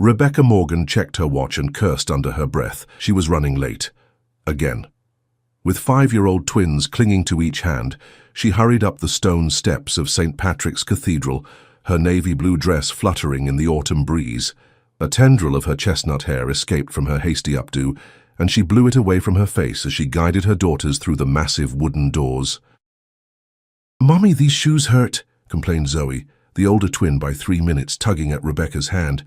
Rebecca Morgan checked her watch and cursed under her breath. She was running late. Again. With 5-year-old twins clinging to each hand, she hurried up the stone steps of St. Patrick's Cathedral, her navy blue dress fluttering in the autumn breeze. A tendril of her chestnut hair escaped from her hasty updo, and she blew it away from her face as she guided her daughters through the massive wooden doors. "Mommy, these shoes hurt," complained Zoe, the older twin by 3 minutes, tugging at Rebecca's hand.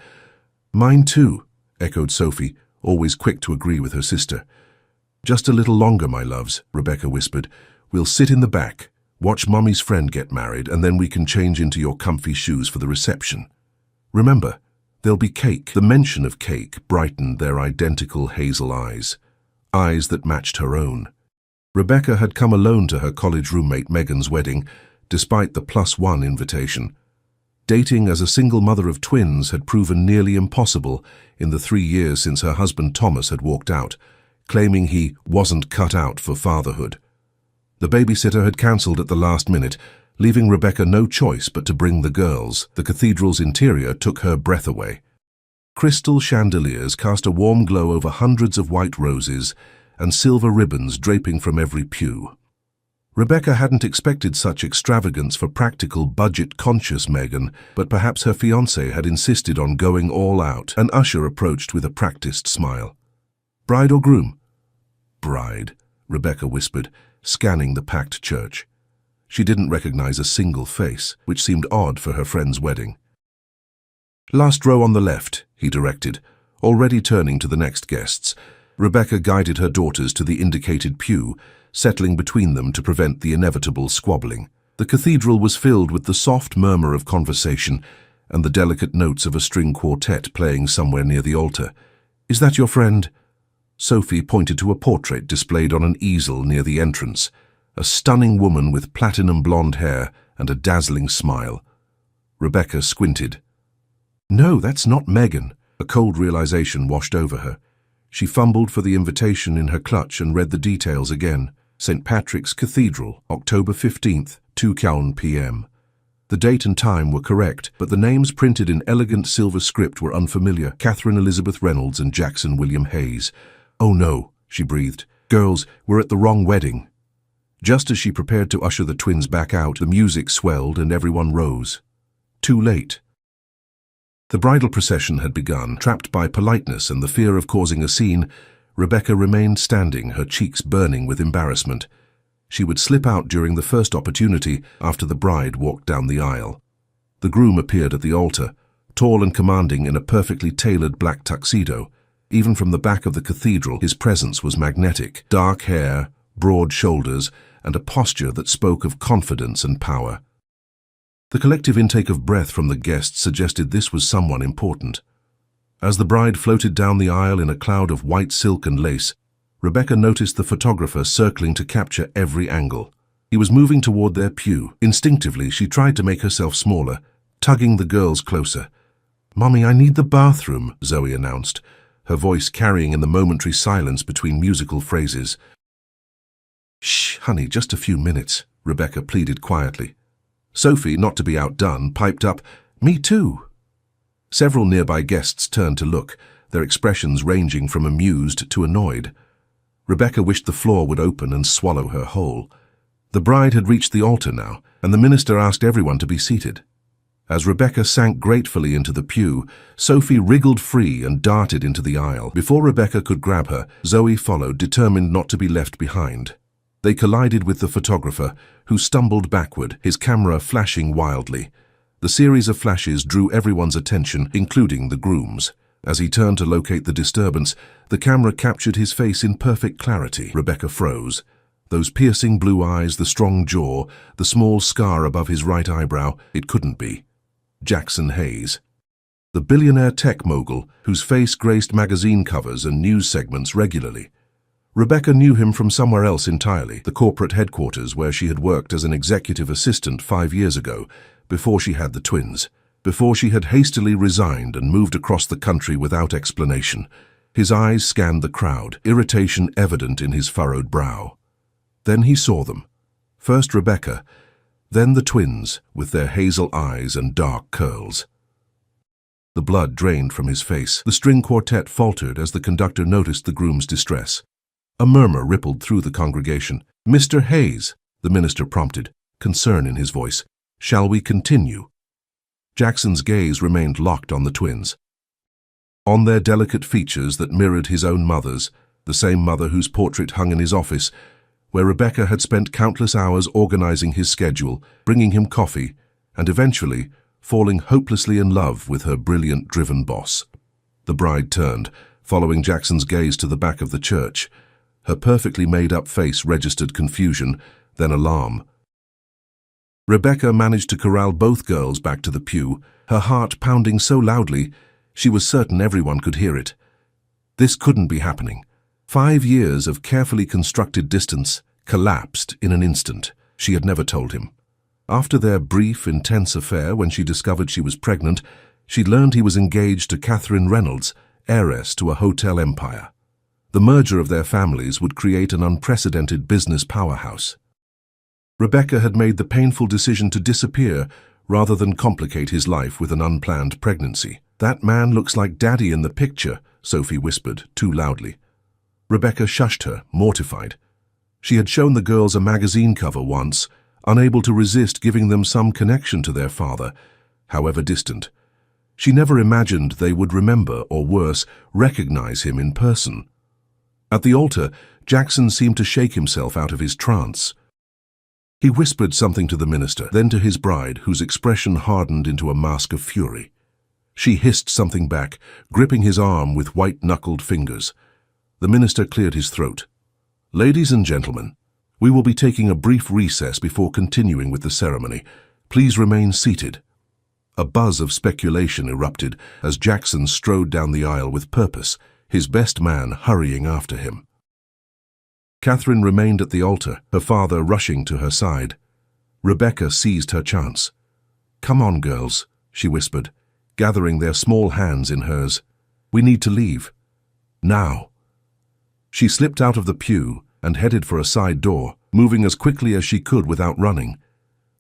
"Mine too," echoed Sophie, always quick to agree with her sister. "Just a little longer, my loves," Rebecca whispered. "We'll sit in the back, watch Mommy's friend get married, and then we can change into your comfy shoes for the reception. Remember, there'll be cake." The mention of cake brightened their identical hazel eyes that matched her own. Rebecca had come alone to her college roommate Megan's wedding, despite the +1 invitation. Dating as a single mother of twins had proven nearly impossible in the 3 years since her husband Thomas had walked out, claiming he wasn't cut out for fatherhood. The babysitter had cancelled at the last minute, leaving Rebecca no choice but to bring the girls. The cathedral's interior took her breath away. Crystal chandeliers cast a warm glow over hundreds of white roses and silver ribbons draping from every pew. Rebecca hadn't expected such extravagance for practical, budget-conscious Megan, but perhaps her fiancé had insisted on going all out. An usher approached with a practiced smile. "Bride or groom?" "Bride," Rebecca whispered, scanning the packed church. She didn't recognize a single face, which seemed odd for her friend's wedding. "Last row on the left," he directed, already turning to the next guests. Rebecca guided her daughters to the indicated pew, settling between them to prevent the inevitable squabbling. The cathedral was filled with the soft murmur of conversation and the delicate notes of a string quartet playing somewhere near the altar. "Is that your friend?" Sophie pointed to a portrait displayed on an easel near the entrance, a stunning woman with platinum blonde hair and a dazzling smile. Rebecca squinted. "No, that's not Megan." A cold realization washed over her. She fumbled for the invitation in her clutch and read the details again. St. Patrick's Cathedral, October 15th, 2 p.m. The date and time were correct, but the names printed in elegant silver script were unfamiliar. Catherine Elizabeth Reynolds and Jackson William Hayes. "Oh no," she breathed. "Girls, we're at the wrong wedding." Just as she prepared to usher the twins back out, the music swelled and everyone rose. Too late. The bridal procession had begun. Trapped by politeness and the fear of causing a scene, Rebecca remained standing, her cheeks burning with embarrassment. She would slip out during the first opportunity after the bride walked down the aisle. The groom appeared at the altar, tall and commanding in a perfectly tailored black tuxedo. Even from the back of the cathedral, his presence was magnetic. Dark hair, broad shoulders, and a posture that spoke of confidence and power. The collective intake of breath from the guests suggested this was someone important. As the bride floated down the aisle in a cloud of white silk and lace, Rebecca noticed the photographer circling to capture every angle. He was moving toward their pew. Instinctively, she tried to make herself smaller, tugging the girls closer. "Mommy, I need the bathroom," Zoe announced, her voice carrying in the momentary silence between musical phrases. "Shh, honey, just a few minutes," Rebecca pleaded quietly. Sophie, not to be outdone, piped up, "Me too." Several nearby guests turned to look, their expressions ranging from amused to annoyed. Rebecca wished the floor would open and swallow her whole. The bride had reached the altar now, and the minister asked everyone to be seated. As Rebecca sank gratefully into the pew, Sophie wriggled free and darted into the aisle. Before Rebecca could grab her, Zoe followed, determined not to be left behind. They collided with the photographer, who stumbled backward, his camera flashing wildly. The series of flashes drew everyone's attention, including the groom's. As he turned to locate the disturbance, the camera captured his face in perfect clarity. Rebecca froze. Those piercing blue eyes, the strong jaw, the small scar above his right eyebrow, it couldn't be. Jackson Hayes. The billionaire tech mogul, whose face graced magazine covers and news segments regularly. Rebecca knew him from somewhere else entirely, the corporate headquarters where she had worked as an executive assistant 5 years ago, before she had the twins, before she had hastily resigned and moved across the country without explanation. His eyes scanned the crowd, irritation evident in his furrowed brow. Then he saw them. First Rebecca, then the twins with their hazel eyes and dark curls. The blood drained from his face. The string quartet faltered as the conductor noticed the groom's distress. A murmur rippled through the congregation. "Mr. Hayes," the minister prompted, concern in his voice. "Shall we continue?" Jackson's gaze remained locked on the twins. On their delicate features that mirrored his own mother's, the same mother whose portrait hung in his office, where Rebecca had spent countless hours organizing his schedule, bringing him coffee, and eventually falling hopelessly in love with her brilliant, driven boss. The bride turned, following Jackson's gaze to the back of the church. Her perfectly made-up face registered confusion, then alarm. Rebecca managed to corral both girls back to the pew, her heart pounding so loudly she was certain everyone could hear it. This couldn't be happening. 5 years of carefully constructed distance collapsed in an instant. She had never told him. After their brief, intense affair, when she discovered she was pregnant, she'd learned he was engaged to Catherine Reynolds, heiress to a hotel empire. The merger of their families would create an unprecedented business powerhouse. Rebecca had made the painful decision to disappear rather than complicate his life with an unplanned pregnancy. "That man looks like Daddy in the picture," Sophie whispered, too loudly. Rebecca shushed her, mortified. She had shown the girls a magazine cover once, unable to resist giving them some connection to their father, however distant. She never imagined they would remember, or worse, recognize him in person. At the altar, Jackson seemed to shake himself out of his trance. He whispered something to the minister, then to his bride, whose expression hardened into a mask of fury. She hissed something back, gripping his arm with white-knuckled fingers. The minister cleared his throat. "Ladies and gentlemen, we will be taking a brief recess before continuing with the ceremony. Please remain seated." A buzz of speculation erupted as Jackson strode down the aisle with purpose, his best man hurrying after him. Catherine remained at the altar, her father rushing to her side. Rebecca seized her chance. "Come on, girls," she whispered, gathering their small hands in hers. "We need to leave. Now." She slipped out of the pew and headed for a side door, moving as quickly as she could without running.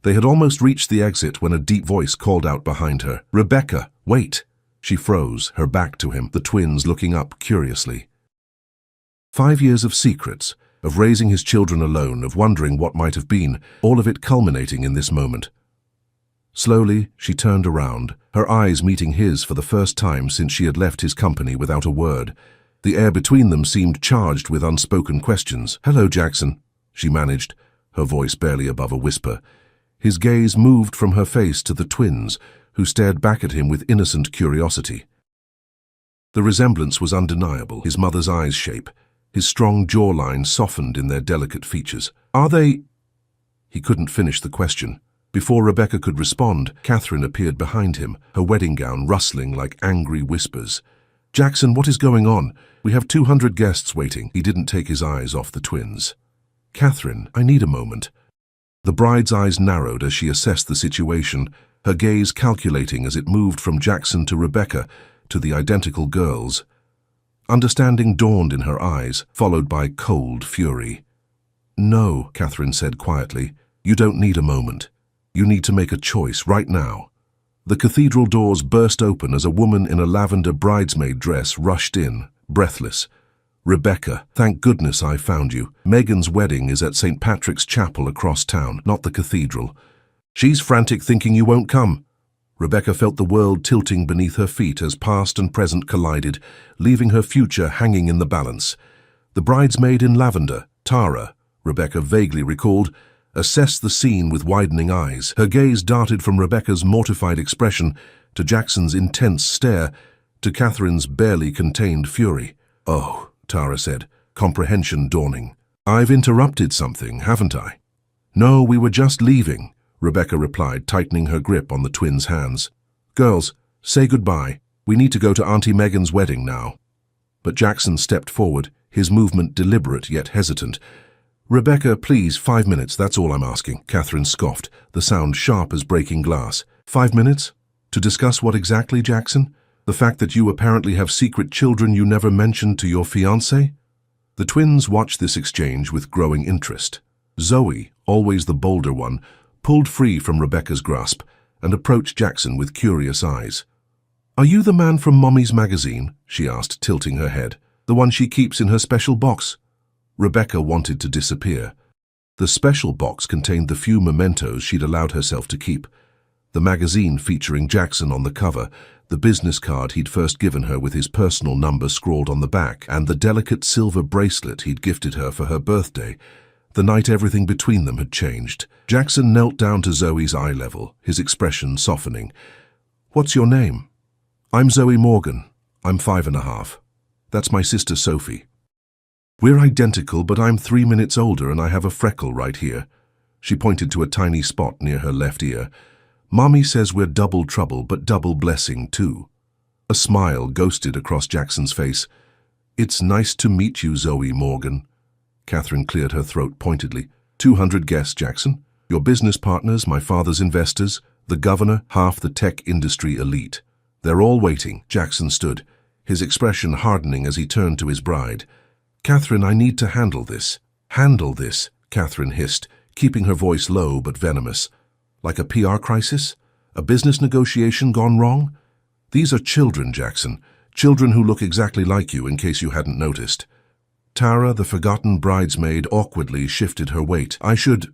They had almost reached the exit when a deep voice called out behind her, "Rebecca, wait!" She froze, her back to him, the twins looking up curiously. 5 years of secrets, of raising his children alone, of wondering what might have been, all of it culminating in this moment. Slowly, she turned around, her eyes meeting his for the first time since she had left his company without a word. The air between them seemed charged with unspoken questions. "Hello, Jackson," she managed, her voice barely above a whisper. His gaze moved from her face to the twins, who stared back at him with innocent curiosity. The resemblance was undeniable, his mother's eyes' shape, his strong jawline softened in their delicate features. "Are they—" He couldn't finish the question. Before Rebecca could respond, Catherine appeared behind him, her wedding gown rustling like angry whispers. "Jackson, what is going on? We have 200 guests waiting." He didn't take his eyes off the twins. "Catherine, I need a moment." The bride's eyes narrowed as she assessed the situation, her gaze calculating as it moved from Jackson to Rebecca to the identical girls. Understanding dawned in her eyes, followed by cold fury. "No," Catherine said quietly, "you don't need a moment. You need to make a choice right now." The cathedral doors burst open as a woman in a lavender bridesmaid dress rushed in, breathless. "Rebecca, thank goodness I found you. Megan's wedding is at St. Patrick's Chapel across town, not the cathedral. She's frantic thinking you won't come." Rebecca felt the world tilting beneath her feet as past and present collided, leaving her future hanging in the balance. The bridesmaid in lavender, Tara, Rebecca vaguely recalled, assessed the scene with widening eyes. Her gaze darted from Rebecca's mortified expression to Jackson's intense stare, to Catherine's barely contained fury. "Oh," Tara said, comprehension dawning. "I've interrupted something, haven't I?" "No, we were just leaving," Rebecca replied, tightening her grip on the twins' hands. "Girls, say goodbye. We need to go to Auntie Megan's wedding now." But Jackson stepped forward, his movement deliberate yet hesitant. "Rebecca, please, 5 minutes, that's all I'm asking," Catherine scoffed, the sound sharp as breaking glass. 5 minutes? To discuss what exactly, Jackson? The fact that you apparently have secret children you never mentioned to your fiancé? The twins watched this exchange with growing interest. Zoe, always the bolder one, pulled free from Rebecca's grasp and approached Jackson with curious eyes. "Are you the man from Mommy's magazine?" she asked, tilting her head. "The one she keeps in her special box?" Rebecca wanted to disappear. The special box contained the few mementos she'd allowed herself to keep. The magazine featuring Jackson on the cover, the business card he'd first given her with his personal number scrawled on the back, and the delicate silver bracelet he'd gifted her for her birthday. The night everything between them had changed. Jackson knelt down to Zoe's eye level, his expression softening. "What's your name?" "I'm Zoe Morgan. I'm 5.5. That's my sister Sophie. We're identical, but I'm 3 minutes older and I have a freckle right here." She pointed to a tiny spot near her left ear. "Mommy says we're double trouble, but double blessing too." A smile ghosted across Jackson's face. "It's nice to meet you, Zoe Morgan." Catherine cleared her throat pointedly. 200 guests, Jackson. Your business partners, my father's investors, the governor, half the tech industry elite. They're all waiting." Jackson stood, his expression hardening as he turned to his bride. "Catherine, I need to handle this." "Handle this," Catherine hissed, keeping her voice low but venomous. "Like a PR crisis? A business negotiation gone wrong? These are children, Jackson. Children who look exactly like you, in case you hadn't noticed." Tara, the forgotten bridesmaid, awkwardly shifted her weight. "I should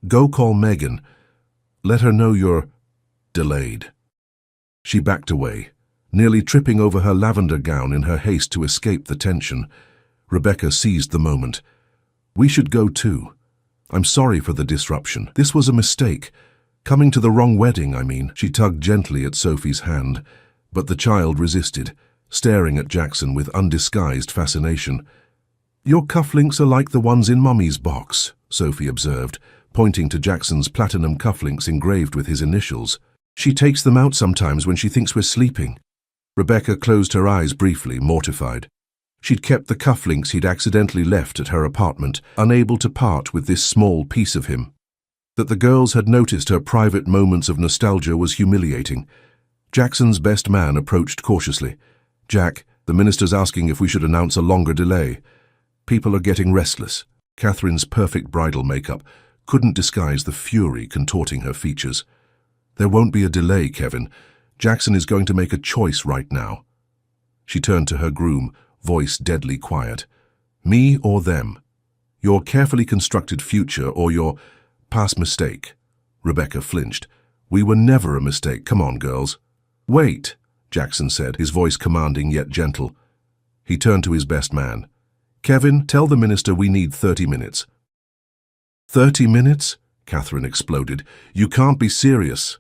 go call Megan. Let her know you're delayed." She backed away, nearly tripping over her lavender gown in her haste to escape the tension. Rebecca seized the moment. "We should go too. I'm sorry for the disruption. This was a mistake. Coming to the wrong wedding, I mean." She tugged gently at Sophie's hand, but the child resisted, staring at Jackson with undisguised fascination. "Your cufflinks are like the ones in Mummy's box," Sophie observed, pointing to Jackson's platinum cufflinks engraved with his initials. "She takes them out sometimes when she thinks we're sleeping." Rebecca closed her eyes briefly, mortified. She'd kept the cufflinks he'd accidentally left at her apartment, unable to part with this small piece of him. That the girls had noticed her private moments of nostalgia was humiliating. Jackson's best man approached cautiously. "Jack, the minister's asking if we should announce a longer delay. People are getting restless." Catherine's perfect bridal makeup couldn't disguise the fury contorting her features. "There won't be a delay, Kevin. Jackson is going to make a choice right now." She turned to her groom, voice deadly quiet. "Me or them? Your carefully constructed future or your past mistake?" Rebecca flinched. "We were never a mistake. Come on, girls." "Wait," Jackson said, his voice commanding yet gentle. He turned to his best man. "Kevin, tell the minister we need 30 minutes. 30 minutes? Catherine exploded. "You can't be serious."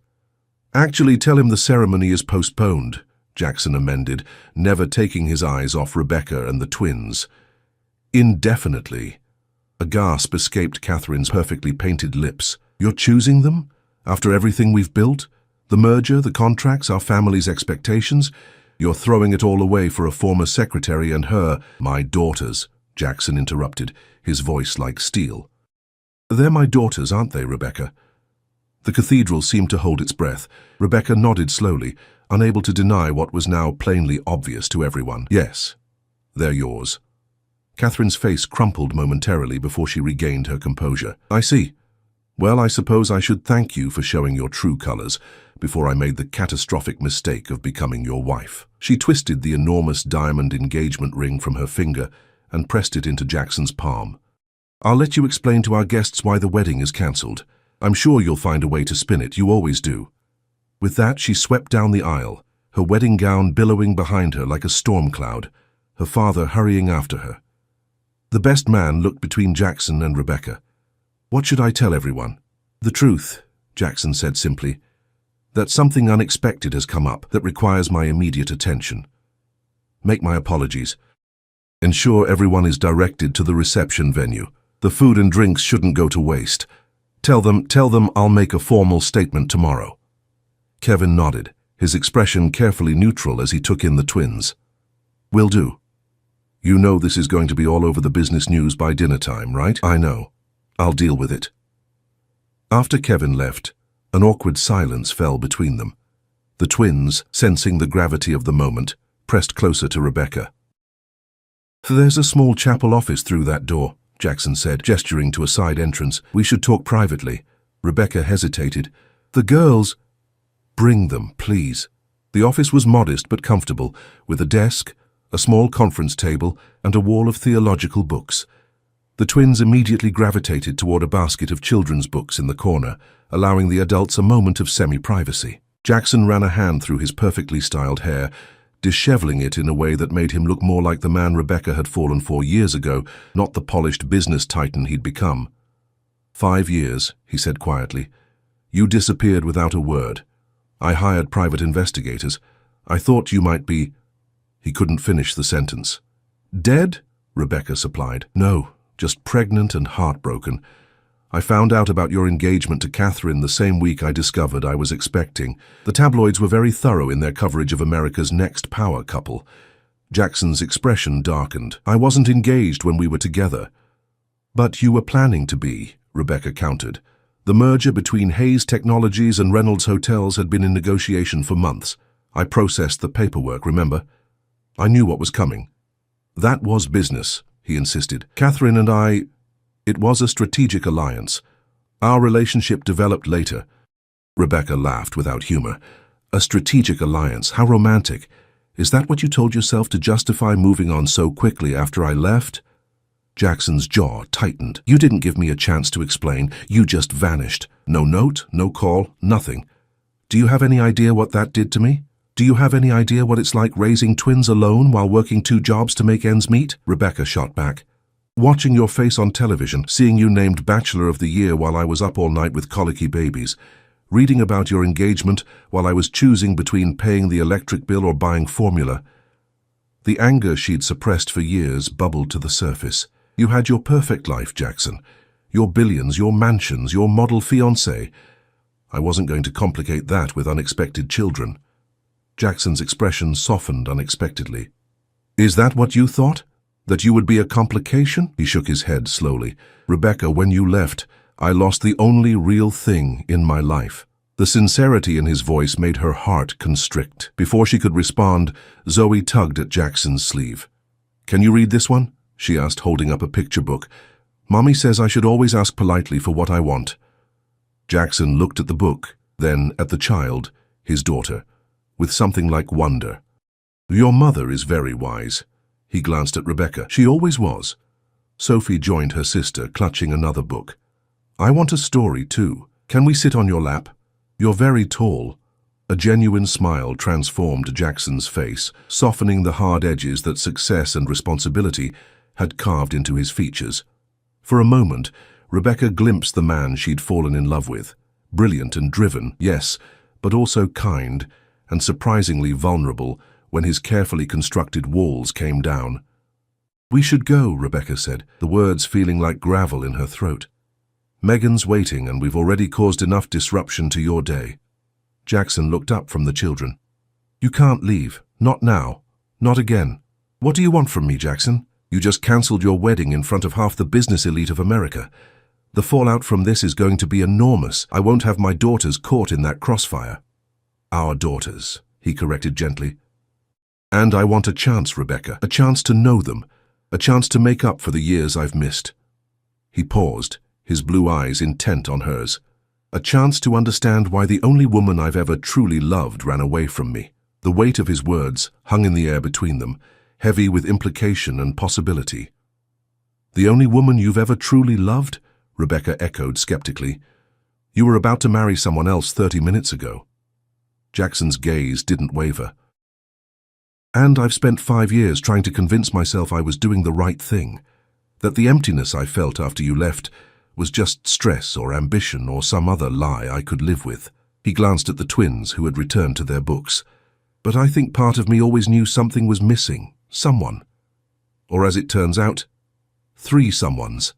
"Actually, tell him the ceremony is postponed," Jackson amended, never taking his eyes off Rebecca and the twins. "Indefinitely." A gasp escaped Catherine's perfectly painted lips. "You're choosing them? After everything we've built? The merger, the contracts, our family's expectations? You're throwing it all away for a former secretary and her, my daughters," Jackson interrupted, his voice like steel. "They're my daughters, aren't they, Rebecca?" The cathedral seemed to hold its breath. Rebecca nodded slowly, unable to deny what was now plainly obvious to everyone. "Yes, they're yours." Catherine's face crumpled momentarily before she regained her composure. "I see. Well, I suppose I should thank you for showing your true colors before I made the catastrophic mistake of becoming your wife." She twisted the enormous diamond engagement ring from her finger and pressed it into Jackson's palm. "I'll let you explain to our guests why the wedding is cancelled. I'm sure you'll find a way to spin it. You always do." With that, she swept down the aisle, her wedding gown billowing behind her like a storm cloud, her father hurrying after her. The best man looked between Jackson and Rebecca. "What should I tell everyone?" "The truth," Jackson said simply. "That something unexpected has come up that requires my immediate attention. Make my apologies. Ensure everyone is directed to the reception venue. The food and drinks shouldn't go to waste. Tell them I'll make a formal statement tomorrow." Kevin nodded, his expression carefully neutral as he took in the twins. "Will do. You know this is going to be all over the business news by dinner time, right?" "I know. I'll deal with it." After Kevin left, an awkward silence fell between them. The twins, sensing the gravity of the moment, pressed closer to Rebecca. "There's a small chapel office through that door," Jackson said, gesturing to a side entrance. "We should talk privately." Rebecca hesitated. "The girls—" "Bring them, please." The office was modest but comfortable, with a desk, a small conference table, and a wall of theological books. The twins immediately gravitated toward a basket of children's books in the corner, allowing the adults a moment of semi-privacy. Jackson ran a hand through his perfectly styled hair, disheveling it in a way that made him look more like the man Rebecca had fallen for years ago, not the polished business titan he'd become. 5 years, he said quietly. You disappeared without a word. I hired private investigators. I thought you might be... He couldn't finish the sentence. Dead? Rebecca supplied. No, just pregnant and heartbroken. I found out about your engagement to Catherine the same week I discovered I was expecting. The tabloids were very thorough in their coverage of America's next power couple. Jackson's expression darkened. I wasn't engaged when we were together. But you were planning to be, Rebecca countered. The merger between Hayes Technologies and Reynolds Hotels had been in negotiation for months. I processed the paperwork, remember? I knew what was coming. That was business, he insisted. Catherine and I... It was a strategic alliance. Our relationship developed later. Rebecca laughed without humor. A strategic alliance, how romantic. Is that what you told yourself to justify moving on so quickly after I left? Jackson's jaw tightened. You didn't give me a chance to explain. You just vanished. No note, no call, nothing. Do you have any idea what that did to me? Do you have any idea what it's like raising twins alone while working 2 jobs to make ends meet? Rebecca shot back. Watching your face on television, seeing you named Bachelor of the Year while I was up all night with colicky babies, reading about your engagement while I was choosing between paying the electric bill or buying formula. The anger she'd suppressed for years bubbled to the surface. You had your perfect life, Jackson. Your billions, your mansions, your model fiancé. I wasn't going to complicate that with unexpected children. Jackson's expression softened unexpectedly. Is that what you thought? That you would be a complication? He shook his head slowly. Rebecca, when you left, I lost the only real thing in my life. The sincerity in his voice made her heart constrict. Before she could respond, Zoe tugged at Jackson's sleeve. Can you read this one? She asked, holding up a picture book. Mommy says I should always ask politely for what I want. Jackson looked at the book, then at the child, his daughter, with something like wonder. Your mother is very wise. He glanced at Rebecca. She always was. Sophie joined her sister, clutching another book. I want a story, too. Can we sit on your lap? You're very tall. A genuine smile transformed Jackson's face, softening the hard edges that success and responsibility had carved into his features. For a moment, Rebecca glimpsed the man she'd fallen in love with. Brilliant and driven, yes, but also kind and surprisingly vulnerable when his carefully constructed walls came down. We should go, Rebecca said, the words feeling like gravel in her throat. Megan's waiting and we've already caused enough disruption to your day. Jackson looked up from the children. You can't leave. Not now. Not again. What do you want from me, Jackson? You just cancelled your wedding in front of half the business elite of America. The fallout from this is going to be enormous. I won't have my daughters caught in that crossfire. Our daughters, he corrected gently. And I want a chance, Rebecca, a chance to know them, a chance to make up for the years I've missed. He paused, his blue eyes intent on hers. A chance to understand why the only woman I've ever truly loved ran away from me. The weight of his words hung in the air between them, heavy with implication and possibility. The only woman you've ever truly loved? Rebecca echoed skeptically. You were about to marry someone else 30 minutes ago. Jackson's gaze didn't waver. And I've spent 5 years trying to convince myself I was doing the right thing, that the emptiness I felt after you left was just stress or ambition or some other lie I could live with. He glanced at the twins who had returned to their books. But I think part of me always knew something was missing, someone. Or as it turns out, 3 someones.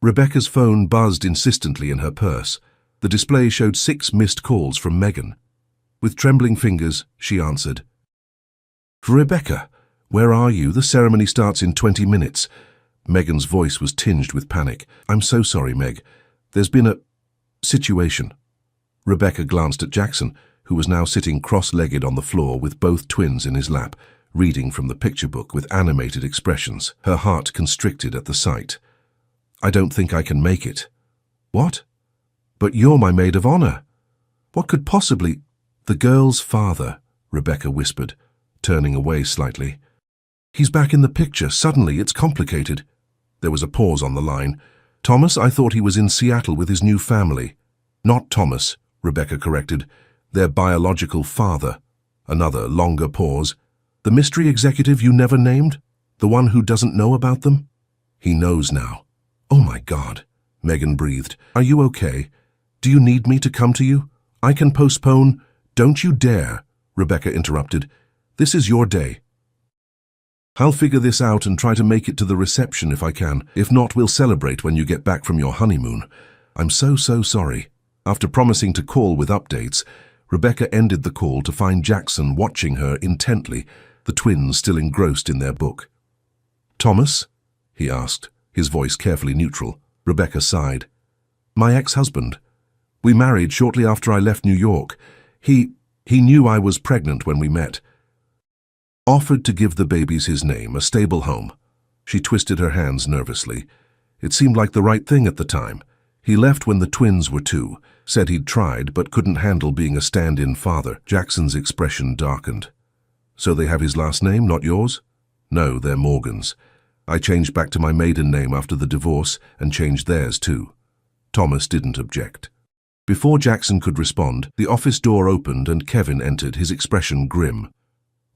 Rebecca's phone buzzed insistently in her purse. The display showed 6 missed calls from Megan. With trembling fingers, she answered. Rebecca, where are you? The ceremony starts in 20 minutes. Megan's voice was tinged with panic. I'm so sorry, Meg. There's been a situation. Rebecca glanced at Jackson, who was now sitting cross-legged on the floor with both twins in his lap, reading from the picture book with animated expressions, her heart constricted at the sight. I don't think I can make it. What? But you're my maid of honor. What could possibly... The girl's father, Rebecca whispered, turning away slightly. He's back in the picture. Suddenly, it's complicated. There was a pause on the line. Thomas, I thought he was in Seattle with his new family. Not Thomas, Rebecca corrected. Their biological father. Another longer pause. The mystery executive you never named? The one who doesn't know about them? He knows now. Oh my God, Megan breathed. Are you okay? Do you need me to come to you? I can postpone. Don't you dare, Rebecca interrupted. This is your day. I'll figure this out and try to make it to the reception if I can. If not, we'll celebrate when you get back from your honeymoon. I'm so sorry. After promising to call with updates, Rebecca ended the call to find Jackson watching her intently, the twins still engrossed in their book. Thomas? He asked, his voice carefully neutral. Rebecca sighed. My ex-husband. We married shortly after I left New York. He knew I was pregnant when we met. Offered to give the babies his name, a stable home. She twisted her hands nervously. It seemed like the right thing at the time. He left when the twins were 2, said he'd tried but couldn't handle being a stand-in father. Jackson's expression darkened. So they have his last name, not yours? No, they're Morgan's. I changed back to my maiden name after the divorce and changed theirs too. Thomas didn't object. Before Jackson could respond, the office door opened and Kevin entered, his expression grim.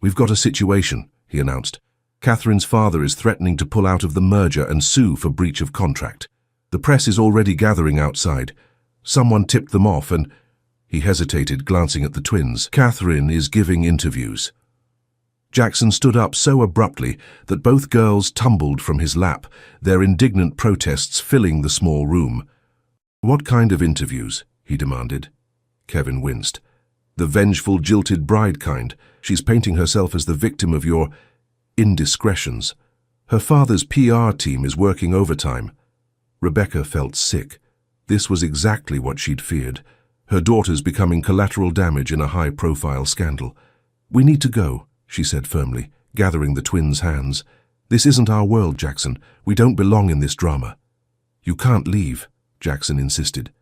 We've got a situation, he announced. Catherine's father is threatening to pull out of the merger and sue for breach of contract. The press is already gathering outside. Someone tipped them off and... He hesitated, glancing at the twins. Catherine is giving interviews. Jackson stood up so abruptly that both girls tumbled from his lap, their indignant protests filling the small room. What kind of interviews? He demanded. Kevin winced. The vengeful, jilted bride kind. She's painting herself as the victim of your indiscretions. Her father's PR team is working overtime. Rebecca felt sick. This was exactly what she'd feared. Her daughter's becoming collateral damage in a high-profile scandal. We need to go, she said firmly, gathering the twins' hands. This isn't our world, Jackson. We don't belong in this drama. You can't leave, Jackson insisted.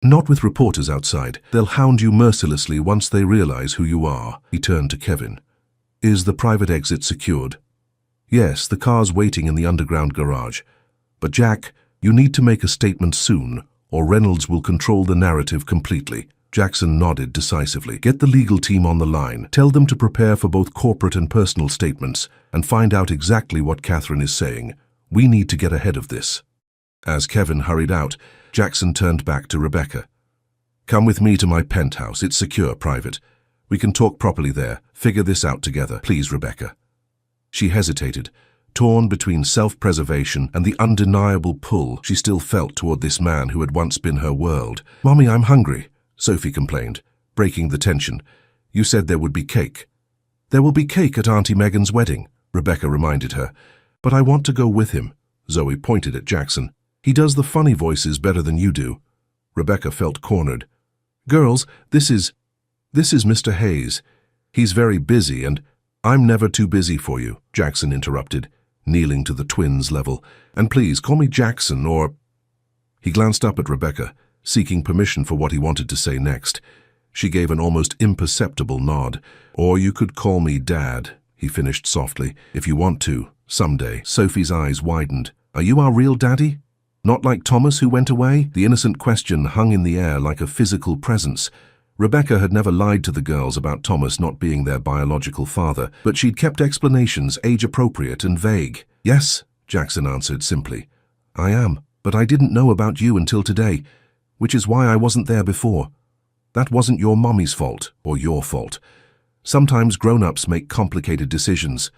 Not with reporters outside. They'll hound you mercilessly once they realize who you are. He turned to Kevin. Is the private exit secured? Yes, the car's waiting in the underground garage. But Jack, you need to make a statement soon, or Reynolds will control the narrative completely. Jackson nodded decisively. Get the legal team on the line. Tell them to prepare for both corporate and personal statements, and find out exactly what Catherine is saying. We need to get ahead of this. As Kevin hurried out, Jackson turned back to Rebecca. Come with me to my penthouse. It's secure, private. We can talk properly there. Figure this out together. Please, Rebecca. She hesitated, torn between self-preservation and the undeniable pull she still felt toward this man who had once been her world. Mommy, I'm hungry, Sophie complained, breaking the tension. You said there would be cake. There will be cake at Auntie Megan's wedding, Rebecca reminded her. But I want to go with him. Zoe pointed at Jackson. He does the funny voices better than you do. Rebecca felt cornered. Girls, this is Mr. Hayes. He's very busy and I'm never too busy for you, Jackson interrupted, kneeling to the twins' level. And please, call me Jackson or... He glanced up at Rebecca, seeking permission for what he wanted to say next. She gave an almost imperceptible nod. Or you could call me Dad, he finished softly, if you want to, someday. Sophie's eyes widened. Are you our real daddy? Not like Thomas who went away? The innocent question hung in the air like a physical presence. Rebecca had never lied to the girls about Thomas not being their biological father, but she'd kept explanations age-appropriate and vague. Yes, Jackson answered simply. I am, but I didn't know about you until today, which is why I wasn't there before. That wasn't your mommy's fault, or your fault. Sometimes grown-ups make complicated decisions.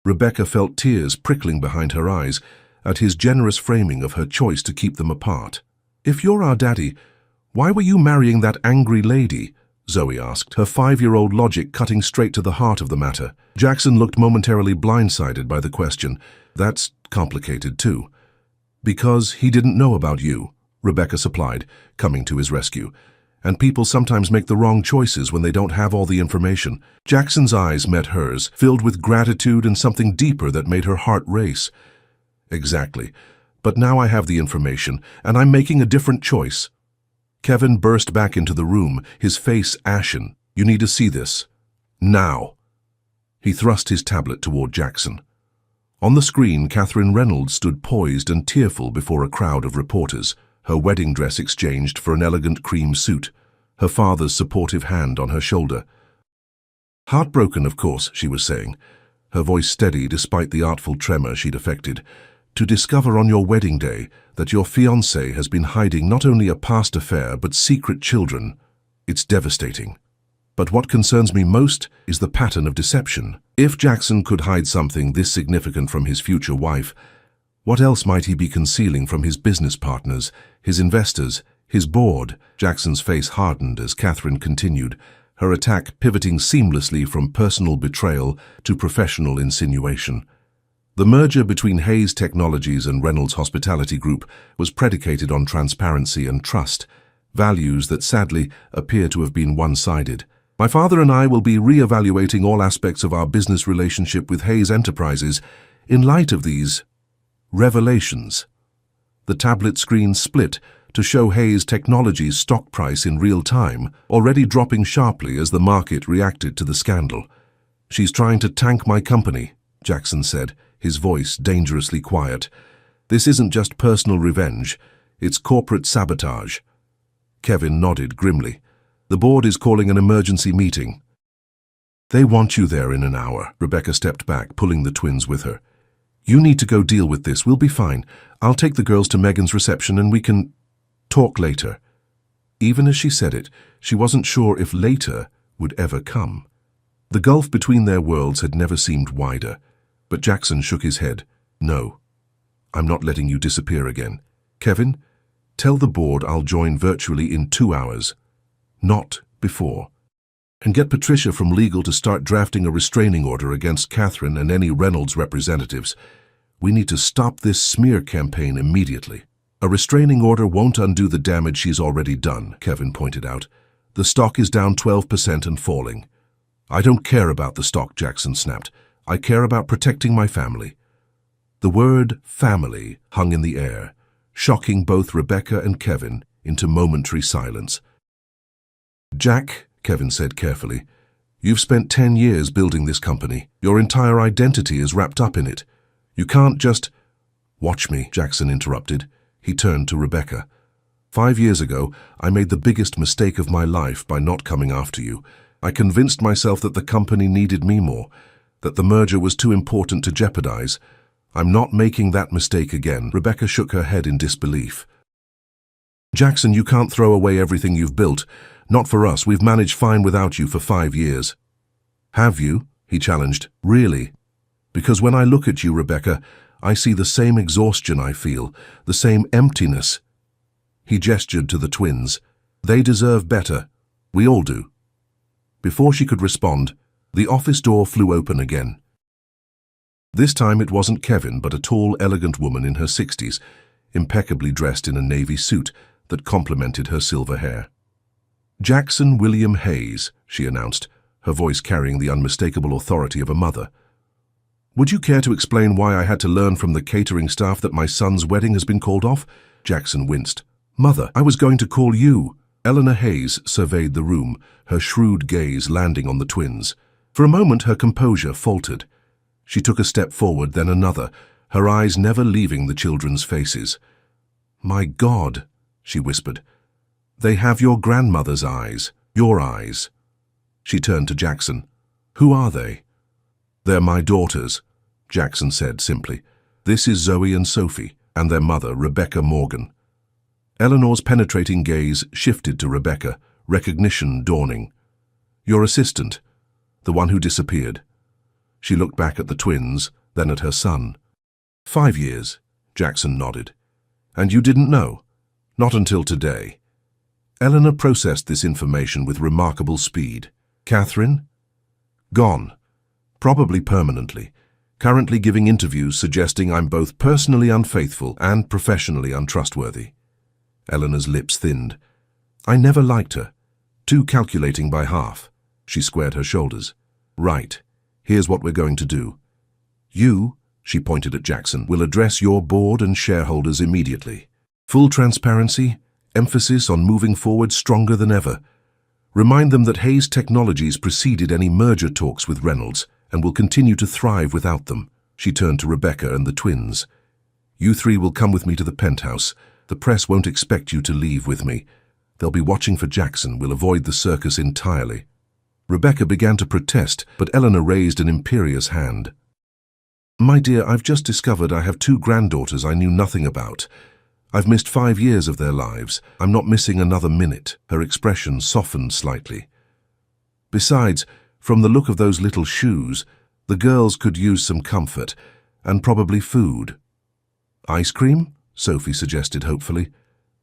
Rebecca felt tears prickling behind her eyes at his generous framing of her choice to keep them apart. If you're our daddy, why were you marrying that angry lady? Zoe asked, her 5-year-old logic cutting straight to the heart of the matter. Jackson looked momentarily blindsided by the question. That's complicated too. Because he didn't know about you, Rebecca supplied, coming to his rescue. And people sometimes make the wrong choices when they don't have all the information. Jackson's eyes met hers, filled with gratitude and something deeper that made her heart race. Exactly. But now I have the information, and I'm making a different choice. Kevin burst back into the room, his face ashen. You need to see this. Now. He thrust his tablet toward Jackson. On the screen, Catherine Reynolds stood poised and tearful before a crowd of reporters, her wedding dress exchanged for an elegant cream suit, her father's supportive hand on her shoulder. Heartbroken, of course, she was saying, her voice steady despite the artful tremor she'd affected, to discover on your wedding day that your fiancé has been hiding not only a past affair but secret children. It's devastating. But what concerns me most is the pattern of deception. If Jackson could hide something this significant from his future wife, what else might he be concealing from his business partners, his investors, his board? Jackson's face hardened as Catherine continued, her attack pivoting seamlessly from personal betrayal to professional insinuation. The merger between Hayes Technologies and Reynolds Hospitality Group was predicated on transparency and trust, values that sadly appear to have been one-sided. My father and I will be re-evaluating all aspects of our business relationship with Hayes Enterprises in light of these revelations. The tablet screen split to show Hayes Technologies' stock price in real time, already dropping sharply as the market reacted to the scandal. She's trying to tank my company, Jackson said, his voice dangerously quiet. This isn't just personal revenge, it's corporate sabotage. Kevin nodded grimly. The board is calling an emergency meeting. They want you there in an hour. Rebecca stepped back, pulling the twins with her. You need to go deal with this. We'll be fine. I'll take the girls to Megan's reception and we can talk later. Even as she said it, she wasn't sure if later would ever come. The gulf between their worlds had never seemed wider, but Jackson shook his head. No, I'm not letting you disappear again. Kevin, tell the board I'll join virtually in 2 hours. Not before. And get Patricia from legal to start drafting a restraining order against Catherine and any Reynolds representatives. We need to stop this smear campaign immediately. A restraining order won't undo the damage she's already done, Kevin pointed out. The stock is down 12% and falling. I don't care about the stock, Jackson snapped. I care about protecting my family. The word family hung in the air, shocking both Rebecca and Kevin into momentary silence. Jack, Kevin said carefully, you've spent 10 years building this company. Your entire identity is wrapped up in it. You can't just... Watch me, Jackson interrupted. He turned to Rebecca. 5 years ago, I made the biggest mistake of my life by not coming after you. I convinced myself that the company needed me more, that the merger was too important to jeopardize. I'm not making that mistake again. Rebecca shook her head in disbelief. Jackson, you can't throw away everything you've built. Not for us. We've managed fine without you for 5 years. Have you? He challenged. Really? Because when I look at you, Rebecca, I see the same exhaustion I feel, the same emptiness. He gestured to the twins. They deserve better. We all do. Before she could respond, the office door flew open again. This time it wasn't Kevin, but a tall, elegant woman in her 60s, impeccably dressed in a navy suit that complemented her silver hair. Jackson William Hayes, she announced, her voice carrying the unmistakable authority of a mother. Would you care to explain why I had to learn from the catering staff that my son's wedding has been called off? Jackson winced. Mother, I was going to call you. Eleanor Hayes surveyed the room, her shrewd gaze landing on the twins. For a moment her composure faltered. She took a step forward, then another, her eyes never leaving the children's faces. My God, she whispered. They have your grandmother's eyes, your eyes. She turned to Jackson. Who are they? They're my daughters, Jackson said simply. This is Zoe and Sophie, and their mother, Rebecca Morgan. Eleanor's penetrating gaze shifted to Rebecca, recognition dawning. Your assistant, the one who disappeared. She looked back at the twins, then at her son. 5 years, Jackson nodded. And you didn't know? Not until today. Eleanor processed this information with remarkable speed. Catherine? Gone. Probably permanently. Currently giving interviews suggesting I'm both personally unfaithful and professionally untrustworthy. Eleanor's lips thinned. I never liked her. Too calculating by half. She squared her shoulders. Right. Here's what we're going to do. You, she pointed at Jackson, will address your board and shareholders immediately. Full transparency, emphasis on moving forward stronger than ever. Remind them that Hayes Technologies preceded any merger talks with Reynolds and will continue to thrive without them. She turned to Rebecca and the twins. You three will come with me to the penthouse. The press won't expect you to leave with me. They'll be watching for Jackson. We'll avoid the circus entirely. Rebecca began to protest, but Eleanor raised an imperious hand. My dear, I've just discovered I have 2 granddaughters I knew nothing about. I've missed 5 years of their lives. I'm not missing another minute. Her expression softened slightly. Besides, from the look of those little shoes, the girls could use some comfort, and probably food. Ice cream? Sophie suggested hopefully.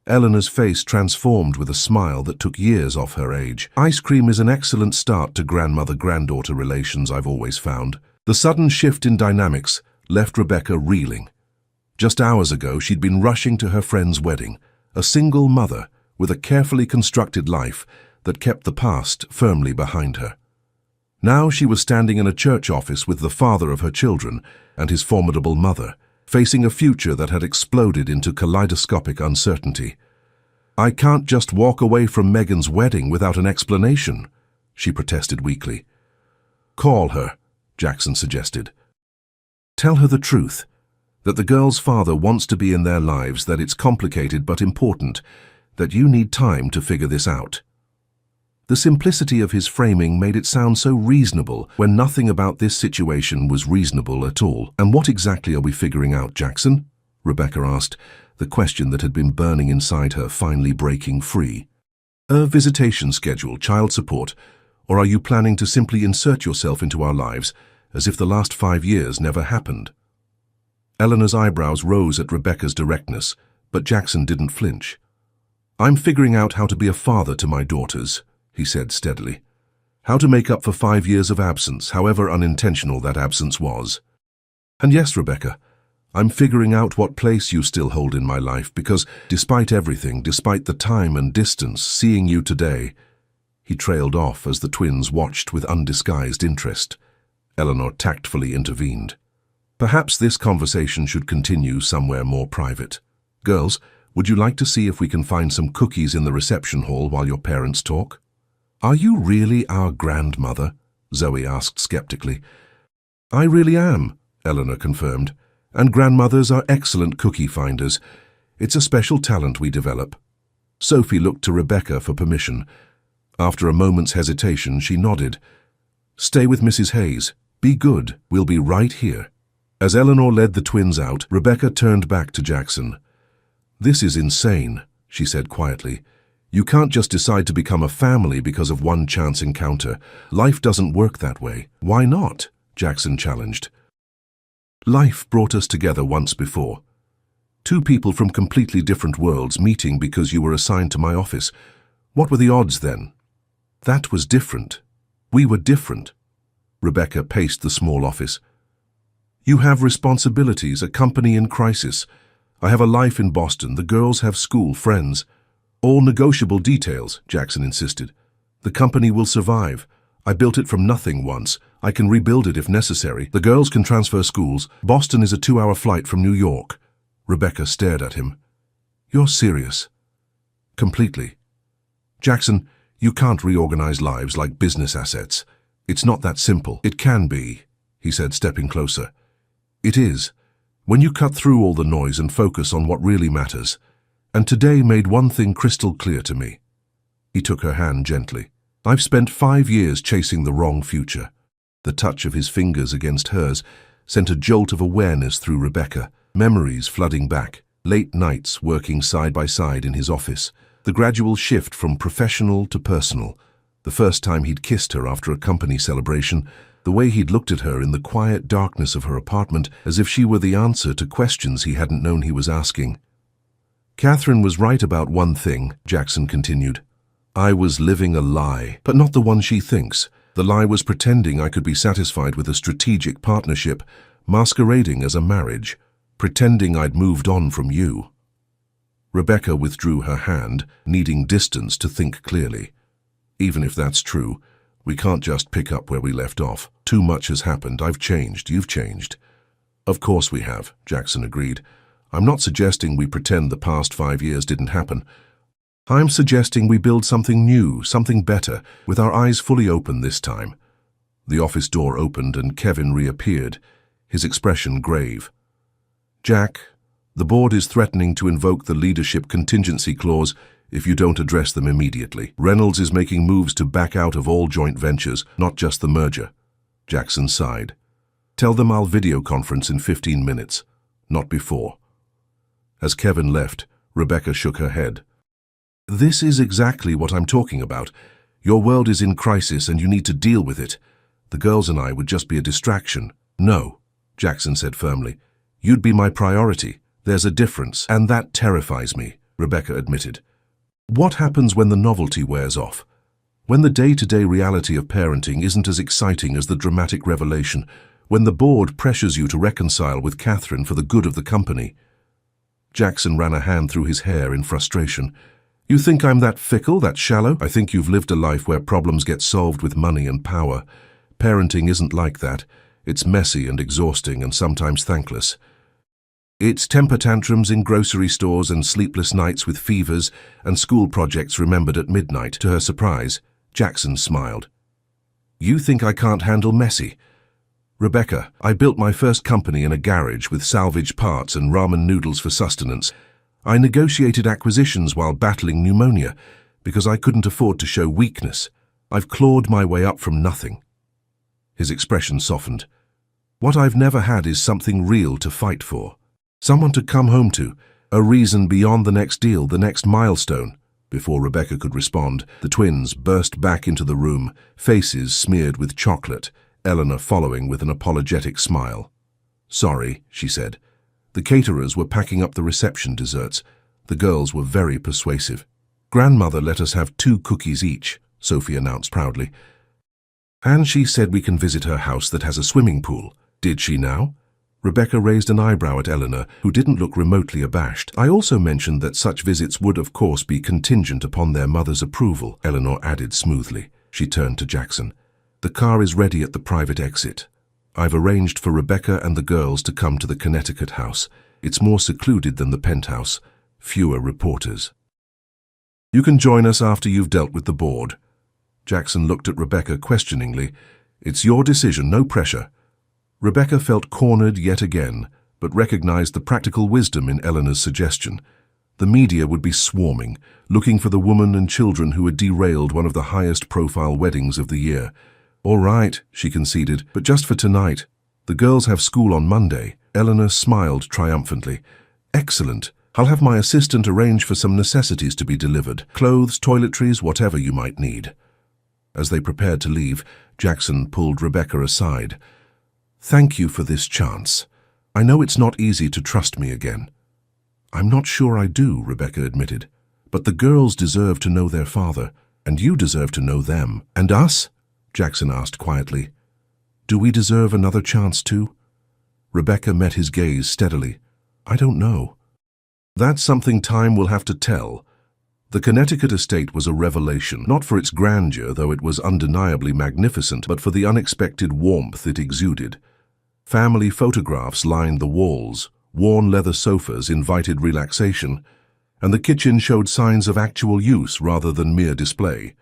Eleanor's face transformed with a smile that took years off her age. Ice cream is an excellent start to grandmother-granddaughter relations, I've always found. The sudden shift in dynamics left Rebecca reeling. Just hours ago, she'd been rushing to her friend's wedding, a single mother with a carefully constructed life that kept the past firmly behind her. Now she was standing in a church office with the father of her children and his formidable mother, facing a future that had exploded into kaleidoscopic uncertainty. I can't just walk away from Megan's wedding without an explanation, she protested weakly. Call her, Jackson suggested. Tell her the truth, that the girl's father wants to be in their lives, that it's complicated but important, that you need time to figure this out. The simplicity of his framing made it sound so reasonable when nothing about this situation was reasonable at all. And what exactly are we figuring out, Jackson? Rebecca asked, the question that had been burning inside her finally breaking free. A visitation schedule, child support, or are you planning to simply insert yourself into our lives as if the last 5 years never happened? Eleanor's eyebrows rose at Rebecca's directness, but Jackson didn't flinch. I'm figuring out how to be a father to my daughters, he said steadily. How to make up for 5 years of absence, however unintentional that absence was. And yes, Rebecca, I'm figuring out what place you still hold in my life, because despite everything, despite the time and distance, seeing you today... He trailed off as the twins watched with undisguised interest. Eleanor tactfully intervened. Perhaps this conversation should continue somewhere more private. Girls, would you like to see if we can find some cookies in the reception hall while your parents talk? Are you really our grandmother? Zoe asked skeptically. I really am, Eleanor confirmed. And grandmothers are excellent cookie finders. It's a special talent we develop. Sophie looked to Rebecca for permission. After a moment's hesitation, she nodded. Stay with Mrs. Hayes. Be good. We'll be right here. As Eleanor led the twins out, Rebecca turned back to Jackson. This is insane, she said quietly. You can't just decide to become a family because of one chance encounter. Life doesn't work that way. Why not? Jackson challenged. Life brought us together once before. 2 people from completely different worlds meeting because you were assigned to my office. What were the odds then? That was different. We were different. Rebecca paced the small office. You have responsibilities, a company in crisis. I have a life in Boston. The girls have school, friends. All negotiable details, Jackson insisted. The company will survive. I built it from nothing once. I can rebuild it if necessary. The girls can transfer schools. Boston is a 2-hour flight from New York. Rebecca stared at him. You're serious? Completely. Jackson, you can't reorganize lives like business assets. It's not that simple. It can be, he said, stepping closer. It is, when you cut through all the noise and focus on what really matters. And today made one thing crystal clear to me. He took her hand gently. I've spent 5 years chasing the wrong future. The touch of his fingers against hers sent a jolt of awareness through Rebecca, memories flooding back, late nights working side by side in his office, the gradual shift from professional to personal, the first time he'd kissed her after a company celebration, the way he'd looked at her in the quiet darkness of her apartment as if she were the answer to questions he hadn't known he was asking. Catherine was right about one thing, Jackson continued. I was living a lie, but not the one she thinks. The lie was pretending I could be satisfied with a strategic partnership, masquerading as a marriage, pretending I'd moved on from you. Rebecca withdrew her hand, needing distance to think clearly. Even if that's true, we can't just pick up where we left off. Too much has happened. I've changed. You've changed. Of course we have, Jackson agreed. I'm not suggesting we pretend the past 5 years didn't happen. I'm suggesting we build something new, something better, with our eyes fully open this time. The office door opened and Kevin reappeared, his expression grave. Jack, the board is threatening to invoke the leadership contingency clause if you don't address them immediately. Reynolds is making moves to back out of all joint ventures, not just the merger. Jackson sighed. Tell them I'll video conference in 15 minutes, not before. As Kevin left, Rebecca shook her head. This is exactly what I'm talking about. Your world is in crisis and you need to deal with it. The girls and I would just be a distraction. No, Jackson said firmly. You'd be my priority. There's a difference, and that terrifies me, Rebecca admitted. What happens when the novelty wears off? When the day-to-day reality of parenting isn't as exciting as the dramatic revelation, when the board pressures you to reconcile with Catherine for the good of the company? Jackson ran a hand through his hair in frustration. You think I'm that fickle, that shallow? I think you've lived a life where problems get solved with money and power. Parenting isn't like that. It's messy and exhausting and sometimes thankless. It's temper tantrums in grocery stores and sleepless nights with fevers and school projects remembered at midnight. To her surprise, Jackson smiled. You think I can't handle messy? Rebecca, I built my first company in a garage with salvage parts and ramen noodles for sustenance. I negotiated acquisitions while battling pneumonia because I couldn't afford to show weakness. I've clawed my way up from nothing. His expression softened. What I've never had is something real to fight for. Someone to come home to, a reason beyond the next deal, the next milestone. Before Rebecca could respond, the twins burst back into the room, faces smeared with chocolate, Eleanor following with an apologetic smile. Sorry, she said. The caterers were packing up the reception desserts. The girls were very persuasive. Grandmother let us have 2 cookies each, Sophie announced proudly. And she said we can visit her house that has a swimming pool. Did she now? Rebecca raised an eyebrow at Eleanor, who didn't look remotely abashed. I also mentioned that such visits would of course be contingent upon their mother's approval, Eleanor added smoothly. She turned to Jackson. The car is ready at the private exit. I've arranged for Rebecca and the girls to come to the Connecticut house. It's more secluded than the penthouse. Fewer reporters. You can join us after you've dealt with the board. Jackson looked at Rebecca questioningly. It's your decision, no pressure. Rebecca felt cornered yet again, but recognized the practical wisdom in Eleanor's suggestion. The media would be swarming, looking for the woman and children who had derailed one of the highest-profile weddings of the year. All right, she conceded, but just for tonight. The girls have school on Monday. Eleanor smiled triumphantly. Excellent. I'll have my assistant arrange for some necessities to be delivered. Clothes, toiletries, whatever you might need. As they prepared to leave, Jackson pulled Rebecca aside. Thank you for this chance. I know it's not easy to trust me again. I'm not sure I do, Rebecca admitted. But the girls deserve to know their father, and you deserve to know them. And us? Jackson asked quietly. Do we deserve another chance too? Rebecca met his gaze steadily. I don't know. That's something time will have to tell. The Connecticut estate was a revelation, not for its grandeur, though it was undeniably magnificent, but for the unexpected warmth it exuded. Family photographs lined the walls, worn leather sofas invited relaxation, and the kitchen showed signs of actual use rather than mere display.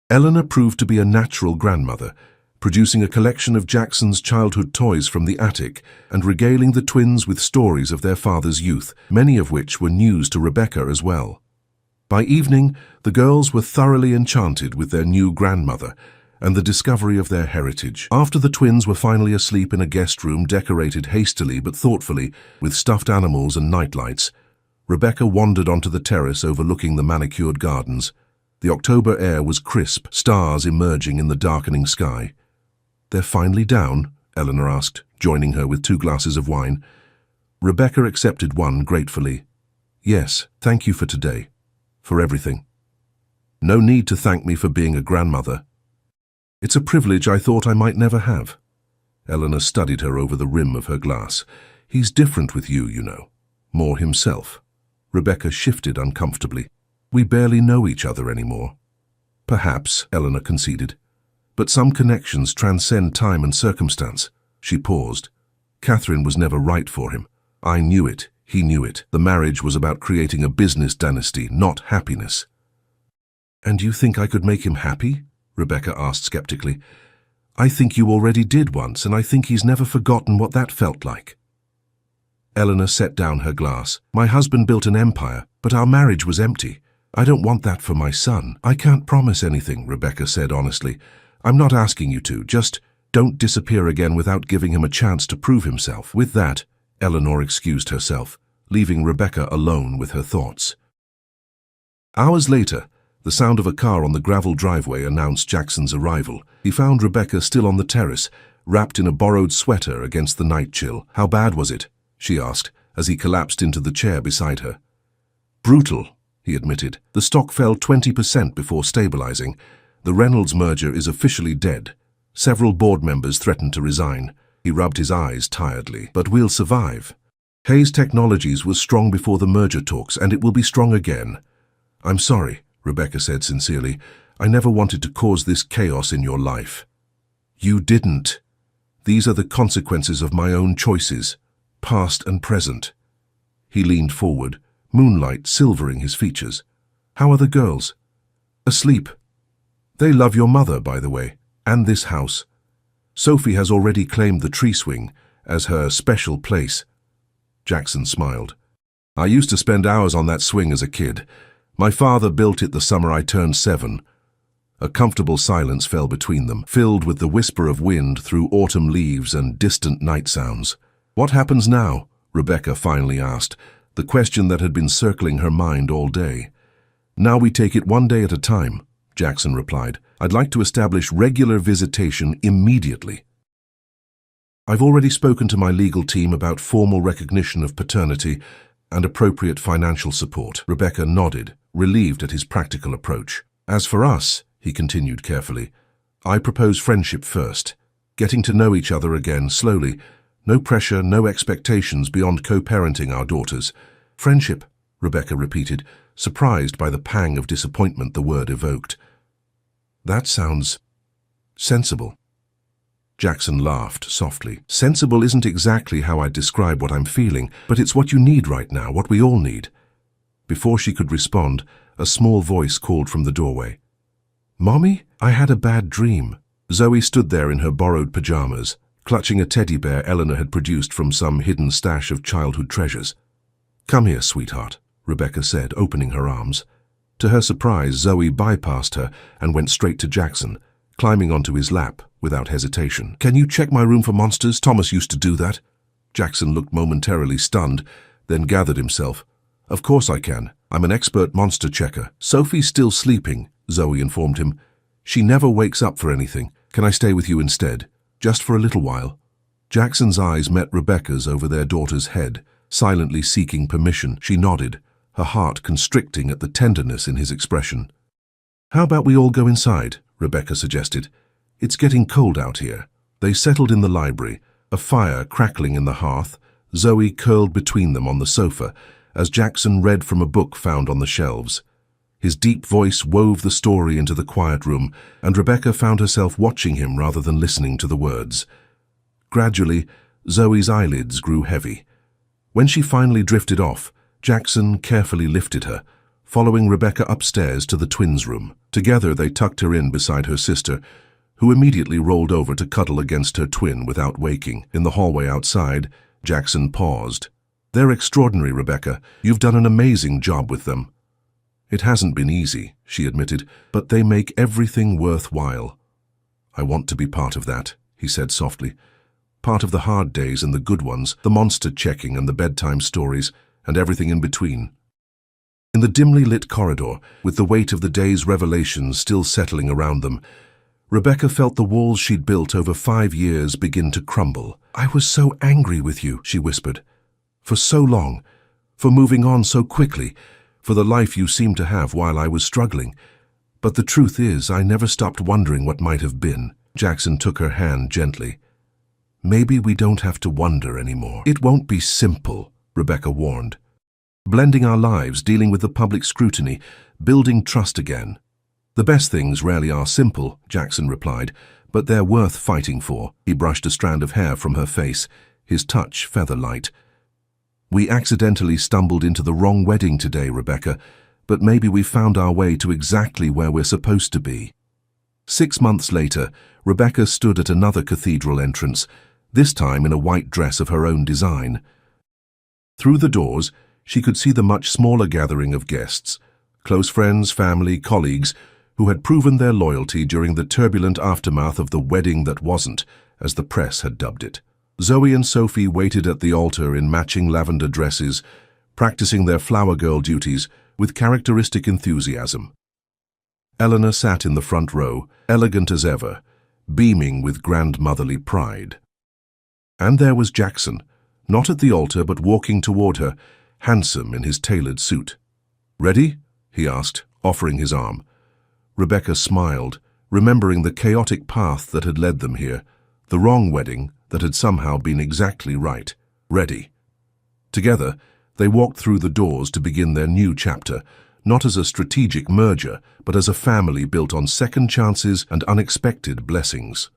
Eleanor proved to be a natural grandmother, producing a collection of Jackson's childhood toys from the attic and regaling the twins with stories of their father's youth, many of which were news to Rebecca as well. By evening, the girls were thoroughly enchanted with their new grandmother and the discovery of their heritage. After the twins were finally asleep in a guest room decorated hastily but thoughtfully with stuffed animals and nightlights, Rebecca wandered onto the terrace overlooking the manicured gardens. The October air was crisp, stars emerging in the darkening sky. They're finally down? Eleanor asked, joining her with 2 glasses of wine. Rebecca accepted one gratefully. Yes, thank you for today. For everything. No need to thank me for being a grandmother. It's a privilege I thought I might never have. Eleanor studied her over the rim of her glass. He's different with you, you know. More himself. Rebecca shifted uncomfortably. We barely know each other anymore. Perhaps, Eleanor conceded. But some connections transcend time and circumstance. She paused. Catherine was never right for him. I knew it. He knew it. The marriage was about creating a business dynasty, not happiness. "And you think I could make him happy?" Rebecca asked skeptically. "I think you already did once, and I think he's never forgotten what that felt like." Eleanor set down her glass. "My husband built an empire, but our marriage was empty. I don't want that for my son." "I can't promise anything," Rebecca said honestly. "I'm not asking you to. Just don't disappear again without giving him a chance to prove himself." With that, Eleanor excused herself, leaving Rebecca alone with her thoughts. Hours later, the sound of a car on the gravel driveway announced Jackson's arrival. He found Rebecca still on the terrace, wrapped in a borrowed sweater against the night chill. "How bad was it?" she asked, as he collapsed into the chair beside her. "Brutal," he admitted. "The stock fell 20% before stabilizing. The Reynolds merger is officially dead. Several board members threatened to resign." He rubbed his eyes tiredly. "But we'll survive. Hayes Technologies was strong before the merger talks, and it will be strong again." "I'm sorry," Rebecca said sincerely. "I never wanted to cause this chaos in your life." "You didn't. These are the consequences of my own choices, past and present." He leaned forward, moonlight silvering his features. "How are the girls?" "Asleep. They love your mother, by the way, and this house. Sophie has already claimed the tree swing as her special place." Jackson smiled. "I used to spend hours on that swing as a kid. My father built it the summer I turned 7. A comfortable silence fell between them, filled with the whisper of wind through autumn leaves and distant night sounds. "What happens now?" Rebecca finally asked, the question that had been circling her mind all day. "Now we take it one day at a time," Jackson replied. "I'd like to establish regular visitation immediately. I've already spoken to my legal team about formal recognition of paternity and appropriate financial support." Rebecca nodded, relieved at his practical approach. "As for us," he continued carefully, "I propose friendship first, getting to know each other again slowly. No pressure, no expectations beyond co-parenting our daughters." "Friendship," Rebecca repeated, surprised by the pang of disappointment the word evoked. "That sounds sensible." Jackson laughed softly. "Sensible isn't exactly how I'd describe what I'm feeling, but it's what you need right now, what we all need." Before she could respond, a small voice called from the doorway. "Mommy, I had a bad dream." Zoe stood there in her borrowed pajamas, clutching a teddy bear Eleanor had produced from some hidden stash of childhood treasures. "Come here, sweetheart," Rebecca said, opening her arms. To her surprise, Zoe bypassed her and went straight to Jackson, climbing onto his lap without hesitation. "Can you check my room for monsters? Thomas used to do that." Jackson looked momentarily stunned, then gathered himself. "Of course I can. I'm an expert monster checker." "Sophie's still sleeping," Zoe informed him. "She never wakes up for anything. Can I stay with you instead? Just for a little while?" Jackson's eyes met Rebecca's over their daughter's head, silently seeking permission. She nodded, her heart constricting at the tenderness in his expression. "How about we all go inside?" Rebecca suggested. "It's getting cold out here." They settled in the library, a fire crackling in the hearth, Zoe curled between them on the sofa, as Jackson read from a book found on the shelves. His deep voice wove the story into the quiet room, and Rebecca found herself watching him rather than listening to the words. Gradually, Zoe's eyelids grew heavy. When she finally drifted off, Jackson carefully lifted her, following Rebecca upstairs to the twins' room. Together they tucked her in beside her sister, who immediately rolled over to cuddle against her twin without waking. In the hallway outside, Jackson paused. "They're extraordinary, Rebecca. You've done an amazing job with them." "It hasn't been easy," she admitted, "but they make everything worthwhile." "I want to be part of that," he said softly. "Part of the hard days and the good ones, the monster checking and the bedtime stories, and everything in between." In the dimly lit corridor, with the weight of the day's revelations still settling around them, Rebecca felt the walls she'd built over 5 years begin to crumble. "I was so angry with you," she whispered. "For so long, for moving on so quickly, for the life you seemed to have while I was struggling. But the truth is, I never stopped wondering what might have been." Jackson took her hand gently. "Maybe we don't have to wonder anymore." "It won't be simple," Rebecca warned. "Blending our lives, dealing with the public scrutiny, building trust again." "The best things rarely are simple," Jackson replied, "but they're worth fighting for." He brushed a strand of hair from her face, his touch feather-light. We accidentally stumbled into the wrong wedding today, Rebecca, but maybe we found our way to exactly where we're supposed to be. 6 months later, Rebecca stood at another cathedral entrance, this time in a white dress of her own design. Through the doors, she could see the much smaller gathering of guests, close friends, family, colleagues, who had proven their loyalty during the turbulent aftermath of the wedding that wasn't, as the press had dubbed it. Zoe and Sophie waited at the altar in matching lavender dresses, practicing their flower girl duties with characteristic enthusiasm. Eleanor sat in the front row, elegant as ever, beaming with grandmotherly pride. And there was Jackson, not at the altar but walking toward her, handsome in his tailored suit. "Ready?" he asked, offering his arm. Rebecca smiled, remembering the chaotic path that had led them here, the wrong wedding that had somehow been exactly right. Ready. Together, they walked through the doors to begin their new chapter, not as a strategic merger, but as a family built on second chances and unexpected blessings.